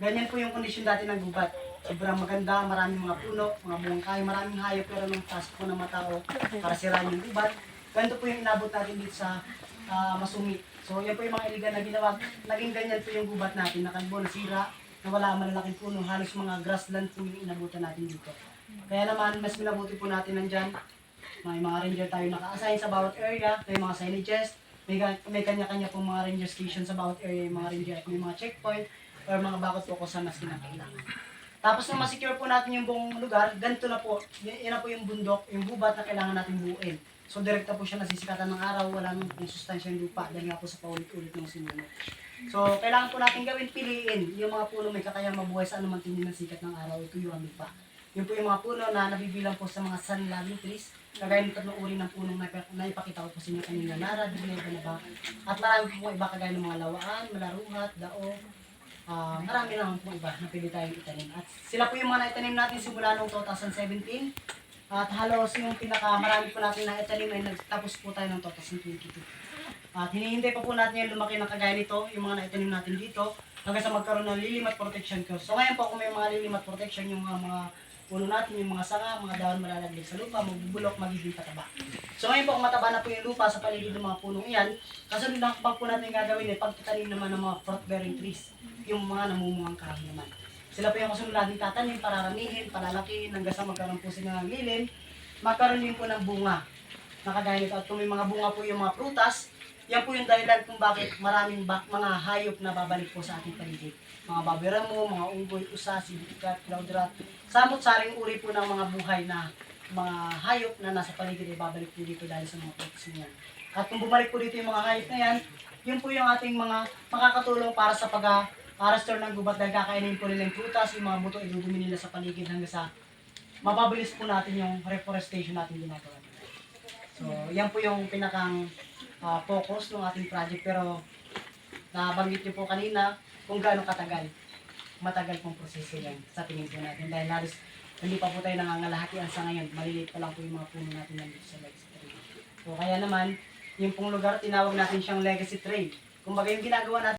Ganyan po yung kondisyon dati ng gubat. Sobrang maganda, maraming mga puno, mga bungkay, maraming hayop, pero nung pasok po ng mga tao para sirain yung gubat, ganito po yung inabot natin dito sa Masumi. So yan po yung mga iligan na ginawa. Naging ganyan po yung gubat natin, nakalbo, nasira, nawala ang malalaking puno, halos mga grassland po yung inabutan natin dito. Kaya naman, mas minabuti po natin nandyan. May mga ranger tayo naka-assign sa bawat area, may mga signages, may kanya-kanya pong mga ranger station sa bawat area, yung mga ranger at may mga checkpoint or mga bakod po kung saan mas kinakailangan. Tapos nung masecure po natin yung buong lugar, ganito na po, yan na po yung bundok, yung gubat na kailangan natin buuin. So direkta po siya nasisikatan ng araw, wala nang sustansya yung lupa dahil nga po sa paulit-ulit ng sinuno. So kailangan po natin gawin, piliin yung mga puno may kakayang mabuhay sa anumang tindi ng sikat ng araw, ito yung lupa. Yun po yung mga puno na nabibilang po sa mga sun-loving trees, kagaya ng tatlong uri ng punong na ipakita ko po sa inyo kanina, nara, digay, banaba, at marami po iba kagaya ng mga lawaan, malaruhat, dao, marami naman po iba na pwede tayong itanim. At sila po yung mga naitanim natin simula noong 2017. At halos yung pinakamarami po natin na itanim ay nagtapos po tayo ng 2022. At hinihintay pa po natin yung lumaki ng kagaya nito, yung mga naitanim natin dito, hanggang sa magkaroon ng lilimat protection course. So ngayon po kung may mga lilimat protection, yung mga puno natin, yung mga sanga, mga dahon malalaglag sa lupa, magbubulok, magiging pataba. So ngayon po kung mataba na po yung lupa sa paligid ng mga punong iyan, kasunod ng hakbang po natin gagawin pagtatanim naman ng mga fruit-bearing trees, yung mga namumungang kahoy naman. Sila po yung kasunod natin tatanim, pararamihin, palalakihin, hanggang sa magkaroon po sila ng lilim, magkaroon din po ng bunga. Nakagaya nito. At kung may mga bunga po yung mga prutas, yan po yung dahilan kung bakit maraming mga hayop na babalik po sa ating paligid. Mga babiramo, mga unggoy, usa, sibikat, cloudrat, samot-saring uri po ng mga buhay na mga hayop na nasa paligid ay babalik po dito dahil sa mga prutas niyan. At kung bumalik po dito yung mga hayop na yan, yun po yung ating mga makakatulong para sa pag-restore ng gubat dahil kakainin po nila yung prutas, yung mga buto idudumi nila sa paligid hanggang sa mapabilis po natin yung reforestation natin ginagawa. So, yan po yung pinakang focus ng ating project, pero nabanggit niyo po kanina kung gaano katagal. Matagal pong proseso yan sa tingin po natin dahil halos hindi pa po tayo nangangalahatian sa ngayon. Maliliit pa lang po yung mga puno natin nandito sa legacy trail. So kaya naman, yung pong lugar tinawag natin siyang legacy trail. Kumbaga yung ginagawa natin